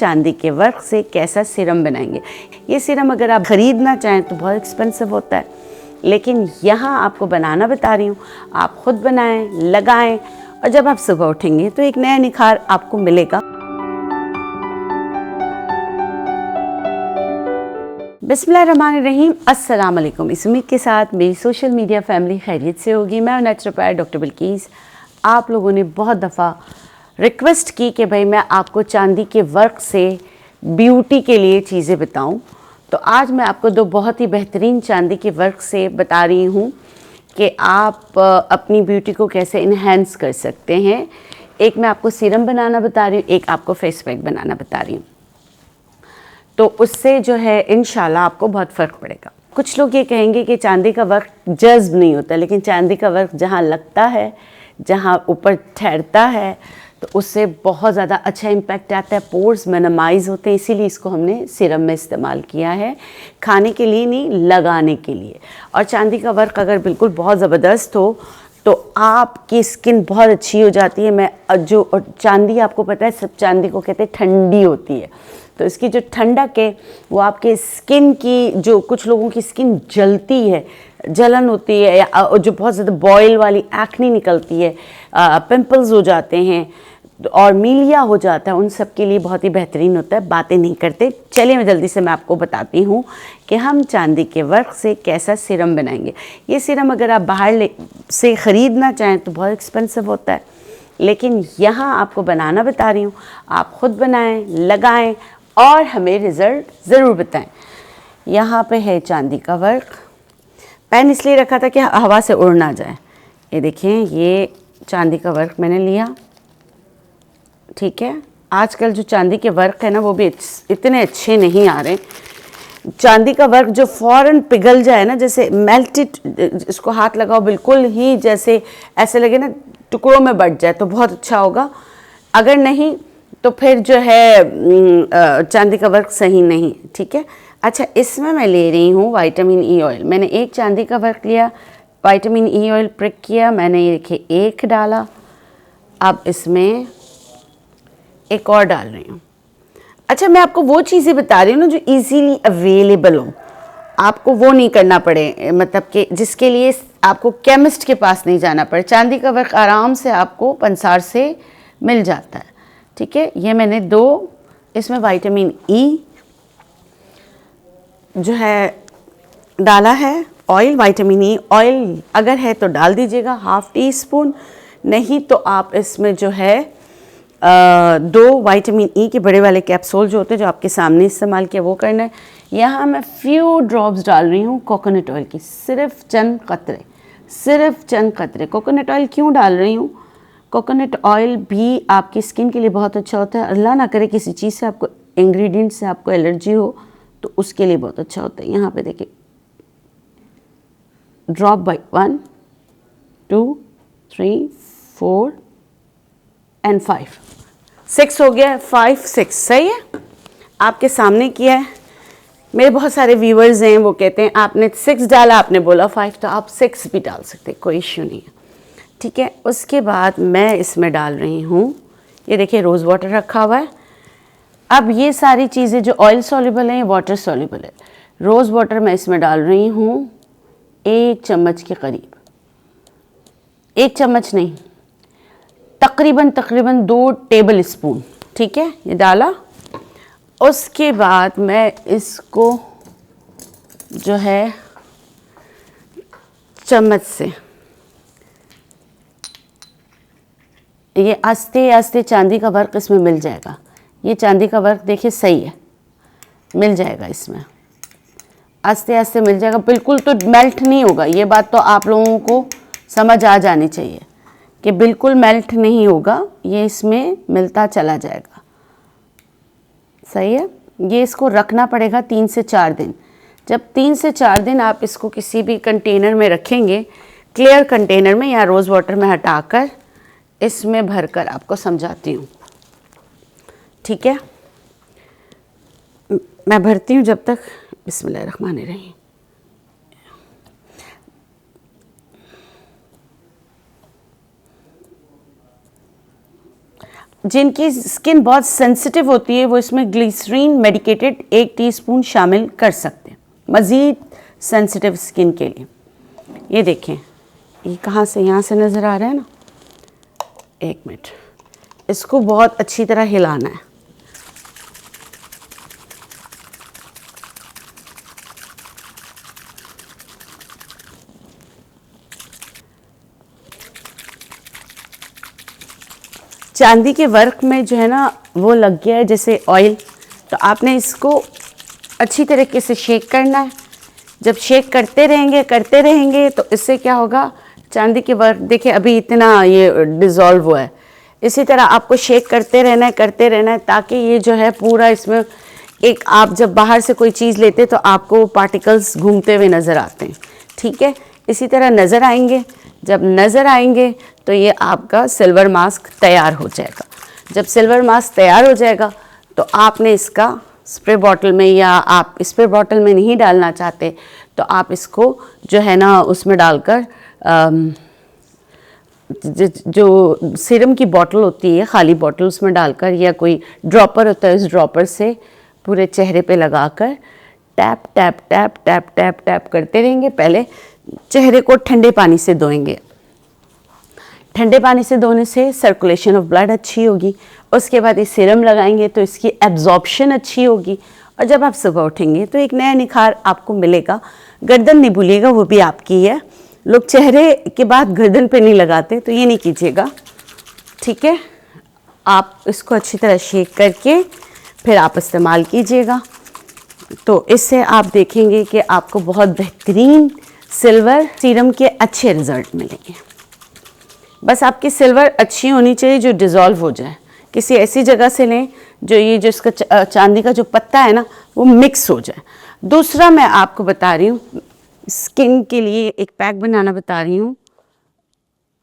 चांदी के वर्क से कैसा सीरम बनाएंगे। ये सीरम अगर आप ख़रीदना चाहें तो बहुत एक्सपेंसिव होता है, लेकिन यहाँ आपको बनाना बता रही हूँ। आप खुद बनाएं, लगाएं और जब आप सुबह उठेंगे तो एक नया निखार आपको मिलेगा। बिस्मिल्लाहिर्रहमानिर्रहीम, अस्सलाम वालेकुम। इस उम्मीद के साथ मेरी सोशल मीडिया फैमिली खैरियत से होगी। मैं नेचुरोपैथ डॉक्टर बिल्कीस। आप लोगों ने बहुत दफ़ा रिक्वेस्ट की कि भाई मैं आपको चांदी के वर्क से ब्यूटी के लिए चीज़ें बताऊं, तो आज मैं आपको दो बहुत ही बेहतरीन चांदी के वर्क से बता रही हूं कि आप अपनी ब्यूटी को कैसे इन्हेंस कर सकते हैं। एक मैं आपको सीरम बनाना बता रही हूँ, एक आपको फेस पैक बनाना बता रही हूँ। तो उससे जो है इंशाल्लाह आपको बहुत फ़र्क पड़ेगा। कुछ लोग ये कहेंगे कि चांदी का वर्क जज्ब नहीं होता, लेकिन चांदी का वर्क जहाँ लगता है, जहाँ ऊपर ठहरता है, तो उससे बहुत ज़्यादा अच्छा इम्पैक्ट आता है। पोर्स मिनिमाइज होते हैं, इसीलिए इसको हमने सीरम में इस्तेमाल किया है, खाने के लिए नहीं, लगाने के लिए। और चांदी का वर्क अगर बिल्कुल बहुत ज़बरदस्त हो तो आपकी स्किन बहुत अच्छी हो जाती है। और चांदी आपको पता है, सब चांदी को कहते हैं ठंडी होती है, तो इसकी जो ठंडक है वो आपके स्किन की, जो कुछ लोगों की स्किन जलती है, जलन होती है, या जो बहुत ज़्यादा बॉयल वाली एक्ने निकलती है, पिंपल्स हो जाते हैं और मीलिया हो जाता है, उन सब के लिए बहुत ही बेहतरीन होता है। बातें नहीं करते, चलिए मैं आपको बताती हूँ कि हम चांदी के वर्क से कैसा सीरम बनाएंगे। ये सीरम अगर आप बाहर से ख़रीदना चाहें तो बहुत एक्सपेंसिव होता है, लेकिन यहाँ आपको बनाना बता रही हूँ। आप खुद बनाएं, लगाएं और हमें रिज़ल्ट ज़रूर बताएं। यहाँ पे है चांदी का वर्क। पेन इसलिए रखा था कि हवा से उड़ ना जाए। ये देखें, ये चांदी का वर्क मैंने लिया, ठीक है। आजकल जो चांदी के वर्क है ना, वो भी इतने अच्छे नहीं आ रहे। चांदी का वर्क जो फ़ौरन पिघल जाए ना, जैसे मेल्टेड, इसको हाथ लगाओ बिल्कुल ही जैसे ऐसे लगे ना टुकड़ों में बट जाए, तो बहुत अच्छा होगा। अगर नहीं तो फिर जो है चांदी का वर्क सही नहीं, ठीक है। अच्छा, इसमें मैं ले रही हूँ विटामिन ई ऑयल। मैंने एक चांदी का वर्क लिया, विटामिन ई ऑयल प्रिक किया, मैंने ये देखिए एक डाला। अब इसमें एक और डाल रही हूँ। अच्छा, मैं आपको वो चीज़ें बता रही हूँ ना जो इजीली अवेलेबल हो, आपको वो नहीं करना पड़े, मतलब कि जिसके लिए आपको केमिस्ट के पास नहीं जाना पड़े। चांदी का वर्क आराम से आपको पंसार से मिल जाता है, ठीक है। ये मैंने दो इसमें विटामिन ई जो है डाला है, ऑयल, विटामिन ई ऑयल अगर है तो डाल दीजिएगा, हाफ़ टी स्पून। नहीं तो आप इसमें जो है दो विटामिन ई के बड़े वाले कैप्सूल जो होते हैं, जो आपके सामने इस्तेमाल किया, वो करना है। यहाँ मैं फ्यू ड्रॉप्स डाल रही हूँ कोकोनट ऑयल की, सिर्फ चंद कतरे। कोकोनट ऑयल क्यों डाल रही हूँ? कोकोनट ऑयल भी आपकी स्किन के लिए बहुत अच्छा होता है। अल्लाह ना करे किसी चीज़ से आपको, इंग्रेडिएंट से आपको एलर्जी हो, तो उसके लिए बहुत अच्छा होता है। यहाँ पे देखिए, ड्रॉप बाय 1 2 3 4 एंड 5 6 हो गया, 5 6 सही है। आपके सामने किया है। मेरे बहुत सारे व्यूअर्स हैं, वो कहते हैं आपने 6 डाला, आपने बोला 5, तो आप 6 भी डाल सकते हैं, कोई इश्यू नहीं है, ठीक है। उसके बाद मैं इसमें डाल रही हूँ, ये देखिए रोज़ वाटर रखा हुआ है। अब ये सारी चीज़ें जो ऑयल सॉल्युबल हैं, वाटर सॉल्युबल है। रोज़ वाटर मैं इसमें डाल रही हूँ 1 चम्मच के करीब, 1 चम्मच नहीं, तकरीबन 2 टेबल स्पून, ठीक है। ये डाला। उसके बाद मैं इसको जो है चम्मच से ये आस्ते आस्ते चांदी का वर्क इसमें मिल जाएगा। ये चांदी का वर्क देखिए सही है, मिल जाएगा इसमें, आस्ते आस्ते मिल जाएगा। बिल्कुल तो मेल्ट नहीं होगा, ये बात तो आप लोगों को समझ आ जानी चाहिए कि बिल्कुल मेल्ट नहीं होगा, ये इसमें मिलता चला जाएगा, सही है। ये इसको रखना पड़ेगा 3 से 4 दिन। जब 3 से 4 दिन आप इसको किसी भी कंटेनर में रखेंगे, क्लियर कंटेनर में या रोज़ वाटर में हटाकर इसमें भरकर आपको समझाती हूँ, ठीक है। मैं भरती हूँ जब तक। बिस्मिल्लाहिर्रहमानिर्रहीम। जिनकी स्किन बहुत सेंसिटिव होती है वो इसमें ग्लिसरीन मेडिकेटेड 1 टीस्पून शामिल कर सकते हैं मज़ीद सेंसिटिव स्किन के लिए। ये देखें, ये कहाँ से, यहाँ से नज़र आ रहा है ना, 1 मिनट, इसको बहुत अच्छी तरह हिलाना है। चांदी के वर्क में जो है ना वो लग गया है जैसे ऑयल, तो आपने इसको अच्छी तरीके से शेक करना है। जब शेक करते रहेंगे तो इससे क्या होगा, चांदी के वर्क देखिए अभी इतना ये डिज़ोल्व हुआ है। इसी तरह आपको शेक करते रहना है ताकि ये जो है पूरा इसमें एक, आप जब बाहर से कोई चीज़ लेते तो आपको पार्टिकल्स घूमते हुए नज़र आते हैं, ठीक है। इसी तरह नज़र आएंगे, जब नज़र आएंगे तो ये आपका सिल्वर मास्क तैयार हो जाएगा। जब सिल्वर मास्क तैयार हो जाएगा तो आपने इसका स्प्रे बॉटल में, या आप स्प्रे बॉटल में नहीं डालना चाहते तो आप इसको जो है ना उसमें डालकर जो सीरम की बोतल होती है, खाली बोतल, उसमें डालकर, या कोई ड्रॉपर होता है, उस ड्रॉपर से पूरे चेहरे पे लगाकर tap tap tap tap tap tap करते रहेंगे। पहले चेहरे को ठंडे पानी से धोएंगे, ठंडे पानी से धोने से सर्कुलेशन ऑफ ब्लड अच्छी होगी। उसके बाद ये सीरम लगाएंगे तो इसकी एब्जॉर्प्शन अच्छी होगी, और जब आप सुबह उठेंगे तो एक नया निखार आपको मिलेगा। गर्दन नहीं भूलिएगा, वो भी आपकी है। लोग चेहरे के बाद गर्दन पे नहीं लगाते, तो ये नहीं कीजिएगा, ठीक है। आप इसको अच्छी तरह शेक करके फिर आप इस्तेमाल कीजिएगा, तो इससे आप देखेंगे कि आपको बहुत बेहतरीन सिल्वर सीरम के अच्छे रिज़ल्ट मिलेंगे। बस आपकी सिल्वर अच्छी होनी चाहिए जो डिज़ोल्व हो जाए। किसी ऐसी जगह से लें जो ये जो इसका चांदी का जो पत्ता है ना वो मिक्स हो जाए। दूसरा मैं आपको बता रही हूँ, स्किन के लिए एक पैक बनाना बता रही हूँ।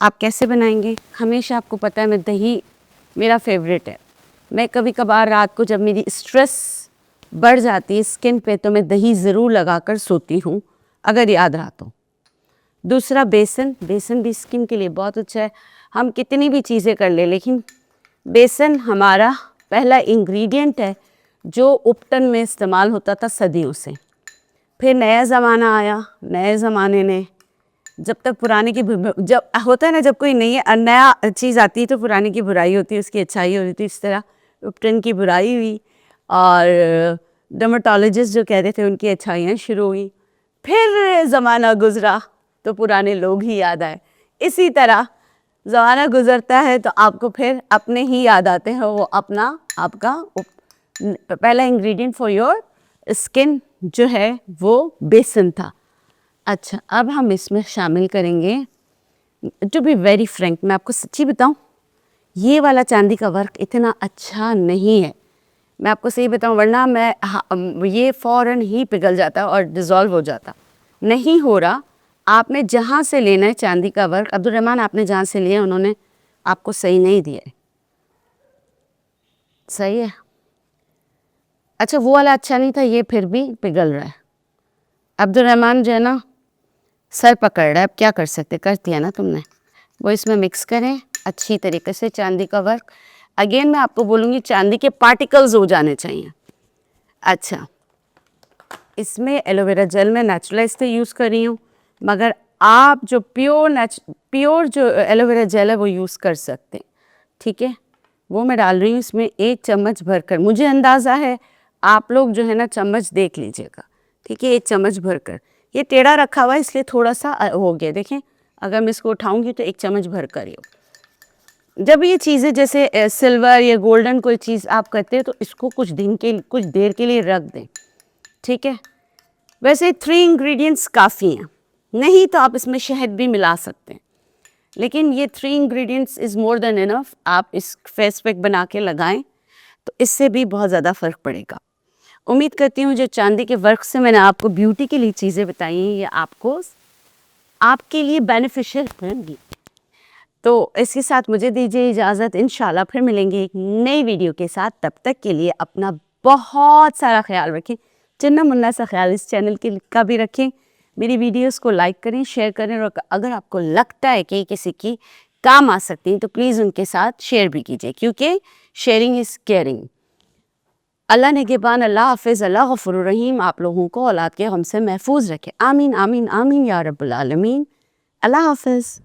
आप कैसे बनाएंगे? हमेशा आपको पता है मैं दही मेरा फेवरेट है। मैं कभी कभार रात को जब मेरी स्ट्रेस बढ़ जाती है स्किन पे तो मैं दही ज़रूर लगा कर सोती हूँ, अगर याद रहा तो। दूसरा बेसन, बेसन भी स्किन के लिए बहुत अच्छा है। हम कितनी भी चीज़ें कर ले, लेकिन बेसन हमारा पहला इंग्रेडिएंट है जो उपटन में इस्तेमाल होता था सदियों से। फिर नया ज़माना आया, नए ज़माने ने जब तक पुराने की, जब होता है ना, जब कोई नया चीज़ आती है तो पुराने की बुराई होती है, उसकी अच्छाई होती है। इस तरह उपटन की बुराई हुई और डर्मेटोलॉजिस्ट जो कहते थे उनकी अच्छाइयाँ शुरू हुई। फिर ज़माना गुज़रा तो पुराने लोग ही याद आए। इसी तरह ज़माना गुज़रता है तो आपको फिर अपने ही याद आते हैं। वो अपना आपका पहला इंग्रेडिएंट फॉर योर स्किन जो है वो बेसन था। अच्छा, अब हम इसमें शामिल करेंगे, टू बी वेरी फ्रैंक, मैं आपको सच्ची बताऊं, ये वाला चांदी का वर्क इतना अच्छा नहीं है। मैं आपको सही बताऊं, वरना ये फ़ौरन ही पिघल जाता और डिज़ोल्व हो जाता। नहीं हो रहा। आपने जहाँ से लेना है चांदी का वर्क, अब्दुल रहमान आपने जहाँ से लिया उन्होंने आपको सही नहीं दिया है। सही है? अच्छा, वो वाला अच्छा नहीं था, ये फिर भी पिघल रहा है। अब्दुल रहमान जो है ना सर पकड़ रहा है, अब क्या कर सकते, कर दिया ना तुमने। वो इसमें मिक्स करें अच्छी तरीके से चांदी का वर्क। अगेन मैं आपको बोलूँगी चांदी के पार्टिकल्स हो जाने चाहिए। अच्छा, इसमें एलोवेरा जेल में नेचुरलाइज से यूज़ कर रही हूँ, मगर आप जो प्योर जो एलोवेरा जेल है वो यूज़ कर सकते हैं, ठीक है। वो मैं डाल रही हूँ इसमें 1 चम्मच भरकर। मुझे अंदाज़ा है, आप लोग जो है ना चम्मच देख लीजिएगा, ठीक है। 1 चम्मच भरकर, ये टेढ़ा रखा हुआ है इसलिए थोड़ा सा हो गया, देखें। अगर मैं इसको उठाऊंगी तो 1 चम्मच भरकर ही हो। जब ये चीज़ें जैसे सिल्वर या गोल्डन कोई चीज़ आप करते हैं तो इसको कुछ देर के लिए रख दें, ठीक है। वैसे 3 इंग्रेडिएंट्स काफ़ी हैं, नहीं तो आप इसमें शहद भी मिला सकते हैं, लेकिन ये 3 ingredients is more than enough. आप इस फेस पैक बना के लगाएं तो इससे भी बहुत ज़्यादा फ़र्क पड़ेगा। उम्मीद करती हूँ जो चांदी के वर्क से मैंने आपको ब्यूटी के लिए चीज़ें बताई हैं ये आपको आपके लिए बेनिफिशियल होंगी। तो इसके साथ मुझे दीजिए इजाज़त, इंशाल्लाह फिर मिलेंगे एक नई वीडियो के साथ। तब तक के लिए अपना बहुत सारा ख्याल रखें, चिन्ना मुन्ना सा ख्याल इस चैनल के का भी रखें। मेरी वीडियोस को लाइक करें, शेयर करें, और अगर आपको लगता है कि किसी की काम आ सकती हैं तो प्लीज़ उनके साथ शेयर भी कीजिए, क्योंकि शेयरिंग इज़ केयरिंग। अल्लाह निगहबान, अल्लाह हाफ़िज़, अल्लाह गफ़ूरुर रहीम आप लोगों को औलाद के गम से महफूज रखे। आमीन आमीन आमीन या रब्बुल आलमीन। अल्लाह हाफ़िज़।